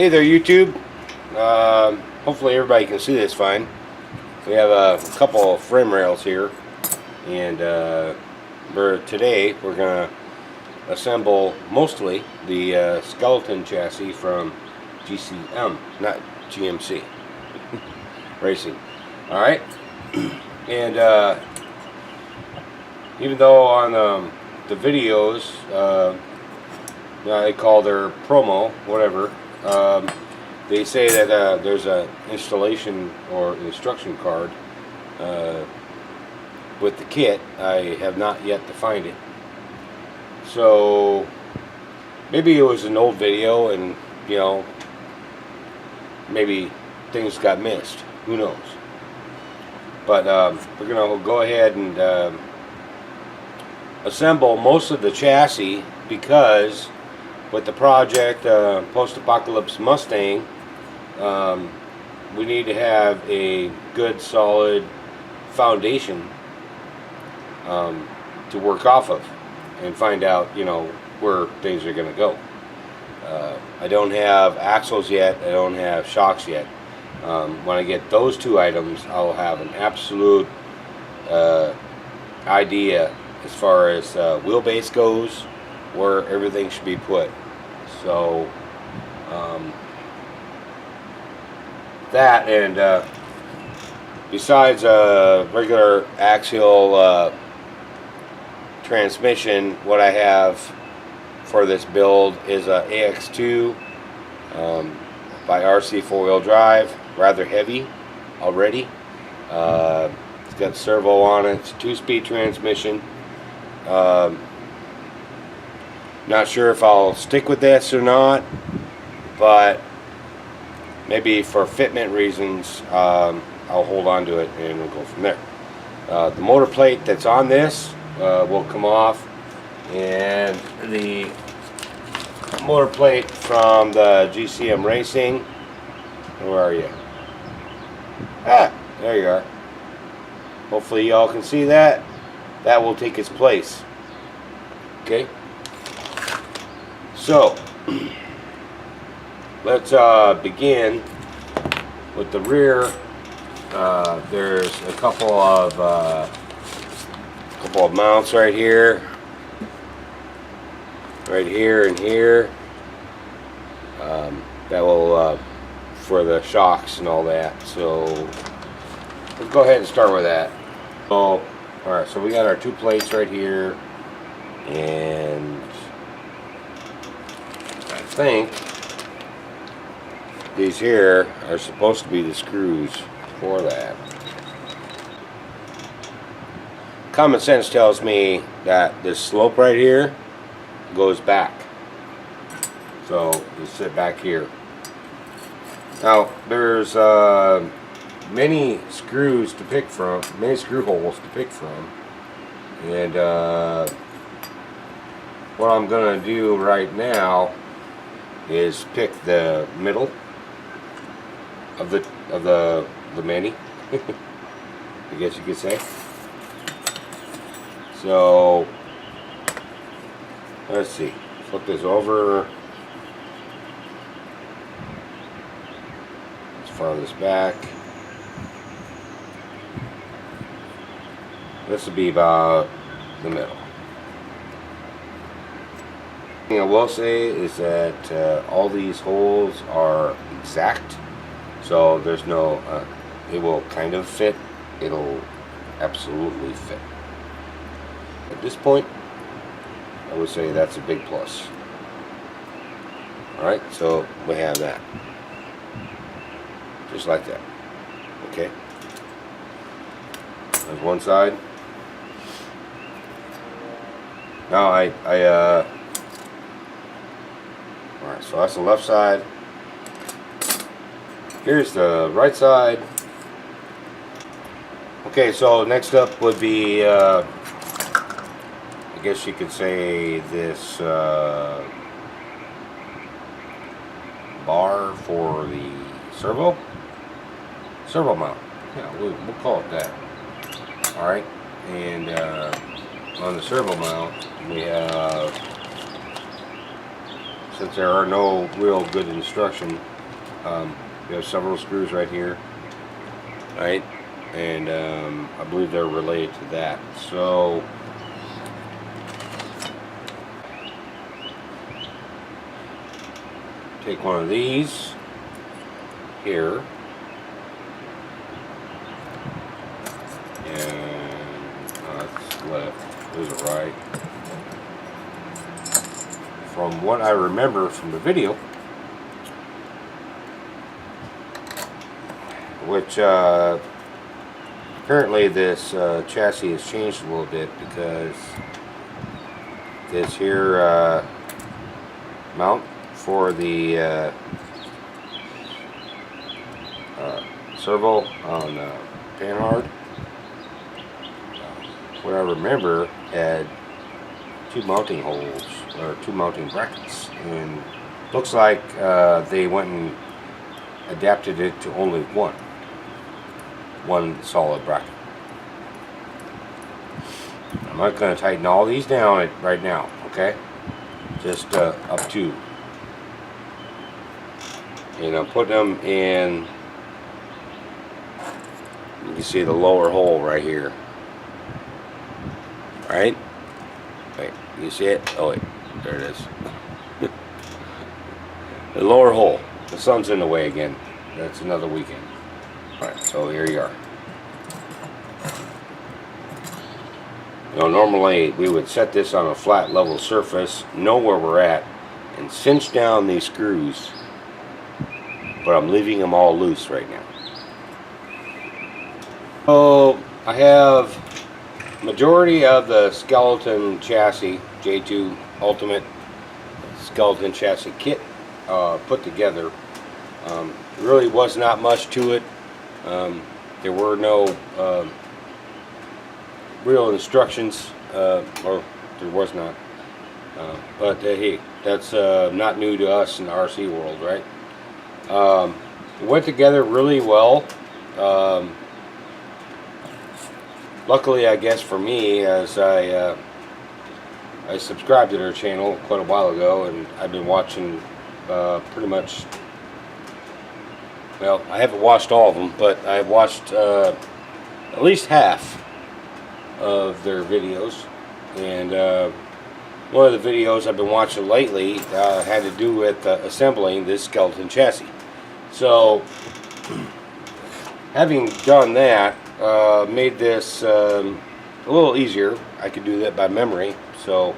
Hey there, YouTube. Hopefully everybody can see this fine. We have a couple of frame rails here, and today we're going to assemble mostly the skeleton chassis from GCM, not GMC Racing. Alright, and even though on the videos, they call their promo, whatever, they say that there's an installation or instruction card with the kit. I have not yet defined it. So maybe it was an old video and, you know, maybe things got missed. Who knows? But we're going to go ahead and assemble most of the chassis, because with the project Post-Apocalyptic Mustang, we need to have a good solid foundation to work off of and find out, you know, where things are going to go. I don't have axles yet. I don't have shocks yet. When I get those two items, I'll have an absolute idea as far as wheelbase goes, where everything should be put. So that, and besides a regular axial transmission, what I have for this build is a AX2 by RC 4-wheel drive, rather heavy already. It's got servo on it. It's a 2-speed transmission. Not sure if I'll stick with this or not, but maybe for fitment reasons, I'll hold on to it and we'll go from there. The motor plate that's on this will come off, and the motor plate from the GCM Racing, where are you? Ah, there you are. Hopefully y'all can see that. That will take its place. Okay? So, let's begin with the rear. There's a couple of mounts right here, and here. That will for the shocks and all that. So let's go ahead and start with that. So, all right. So we got our two plates right here, and I think these here are supposed to be the screws for that. Common sense tells me that this slope right here goes back. So you sit back here. Now there's many screws to pick from, many screw holes to pick from, and what I'm gonna do right now is pick the middle of the many, I guess you could say. So let's see, flip this over as far as this back. This would be about the middle. The thing I will say is that all these holes are exact, so there's no it will kind of fit, it'll absolutely fit. At this point, I would say that's a big plus. Alright, so we have that. Just like that. Okay? There's one side. Now alright, so that's the left side. Here's the right side. Okay, so next up would be, I guess you could say, this bar for the servo mount. Yeah, we'll call it that. Alright, and on the servo mount we have since there are no real good instruction, we have several screws right here, right? And I believe they're related to that. So take one of these here, and that's left, those are right. From what I remember from the video, which apparently this chassis has changed a little bit, because this here mount for the servo on Panhard, what I remember, had two mounting holes, or two mounting brackets, and looks like they went and adapted it to only one solid bracket. I'm not going to tighten all these down right now, okay? Just up to. And I'm putting them in, you can see the lower hole right here. Right? Wait, you see it? Oh wait, there it is. The lower hole. The sun's in the way again. That's another weekend. Alright, so here you are. You know, normally we would set this on a flat level surface, know where we're at, and cinch down these screws, but I'm leaving them all loose right now. So I have majority of the skeleton chassis, J2 Ultimate skeleton chassis kit put together. Really was not much to it. There were no real instructions, or there was not. But hey, that's not new to us in the RC world, right? It went together really well. Luckily, I guess for me, as I subscribed to their channel quite a while ago, and I've been watching pretty much. Well, I haven't watched all of them, but I've watched at least half of their videos. And one of the videos I've been watching lately had to do with assembling this skeleton chassis. So, having done that, made this a little easier. I could do that by memory. So,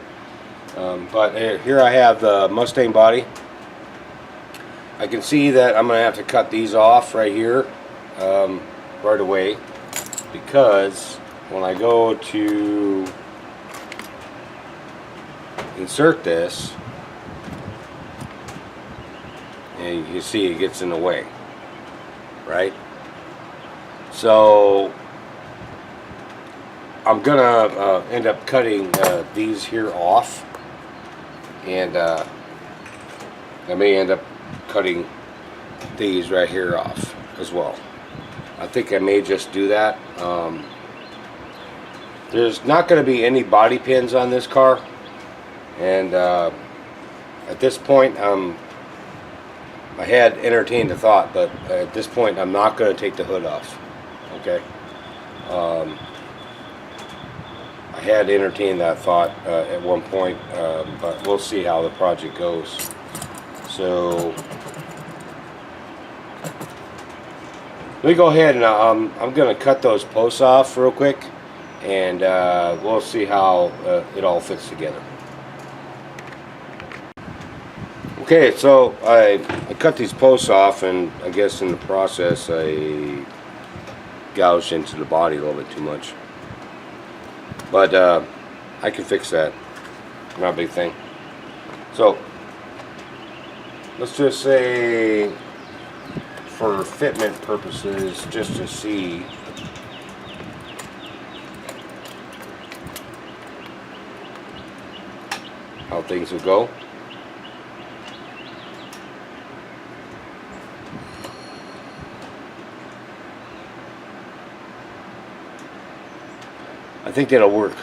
but here I have the Mustang body. I can see that I'm going to have to cut these off right here right away, because when I go to insert this, and you see it gets in the way, right? So I'm gonna end up cutting these here off, and I may end up cutting these right here off as well. I think I may just do that. There's not going to be any body pins on this car, and at this point I had entertained the thought, but at this point I'm not going to take the hood off. Okay. I had entertained that thought at one point, but we'll see how the project goes. So let me go ahead and I'm going to cut those posts off real quick, and we'll see how it all fits together. Okay, so I cut these posts off, and I guess in the process I gouged into the body a little bit too much. But I can fix that. Not a big thing. So let's just say, for fitment purposes, just to see how things will go. I think that'll work.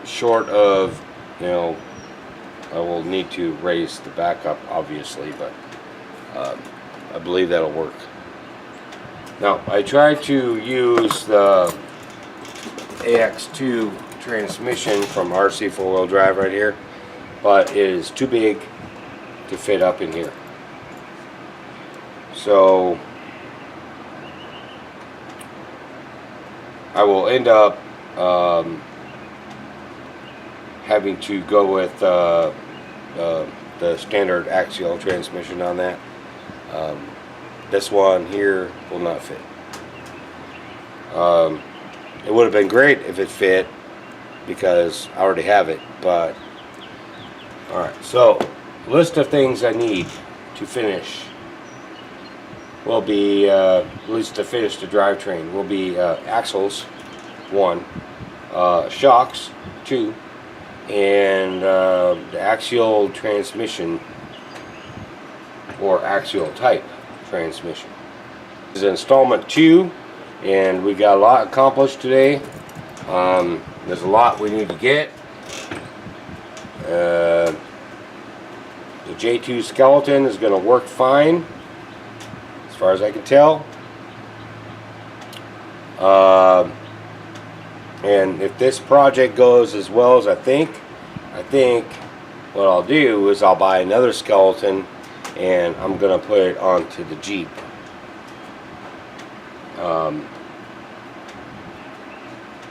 Short of you know, I will need to raise the back up, obviously, but I believe that'll work. Now, I tried to use the AX2 transmission from RC 4-wheel drive right here, but it is too big to fit up in here. So I will end up having to go with the standard axial transmission on that. This one here will not fit. It would have been great if it fit, because I already have it, but alright, so list of things I need to finish will be, at least to finish the drivetrain, will be axles, 1, shocks, 2, and the axial transmission, or axial type transmission. This is installment 2, and we got a lot accomplished today. There's a lot we need to get. The J2 skeleton is going to work fine, as far as I can tell. And if this project goes as well as I think what I'll do is I'll buy another skeleton and I'm going to put it onto the Jeep.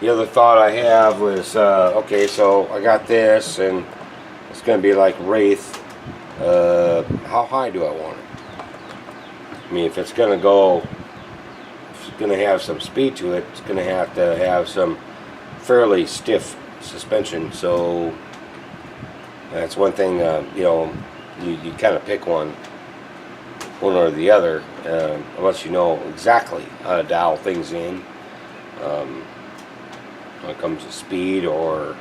The other thought I have was, okay, so I got this and it's going to be like Wraith. How high do I want it? I mean, if it's going to go, if it's going to have some speed to it, it's going to have some fairly stiff suspension. So that's one thing, you know, you kind of pick one or the other, unless you know exactly how to dial things in when it comes to speed or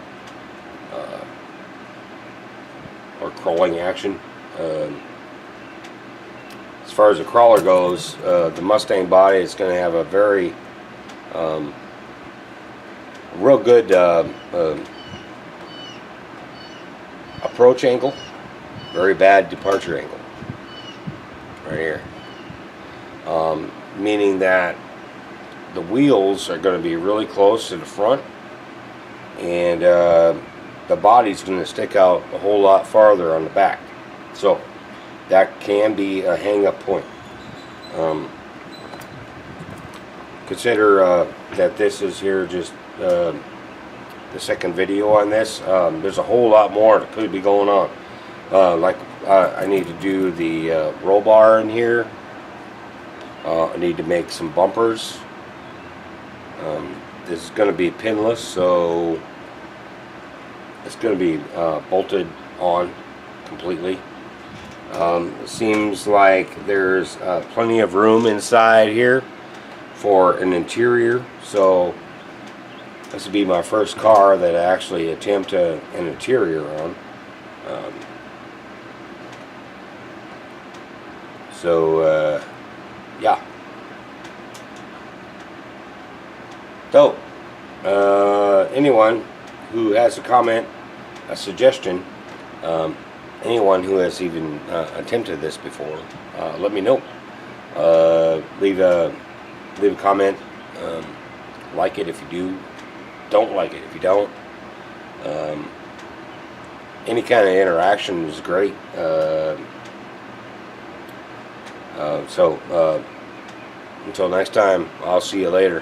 crawling action. As far as the crawler goes, the Mustang body is going to have a very real good approach angle, very bad departure angle right here, meaning that the wheels are going to be really close to the front, and the body's going to stick out a whole lot farther on the back. So that can be a hang-up point. Consider that this is here just the second video on this. There's a whole lot more that could be going on. Like I need to do the roll bar in here. I need to make some bumpers. This is going to be pinless, so it's going to be bolted on completely. It seems like there's plenty of room inside here for an interior, so this will be my first car that I actually attempt an interior on. Yeah. So, anyone who has a comment, a suggestion, anyone who has even attempted this before, let me know. Leave a comment. Like it if you do. Don't like it if you don't. Any kind of interaction is great. So until next time, I'll see you later.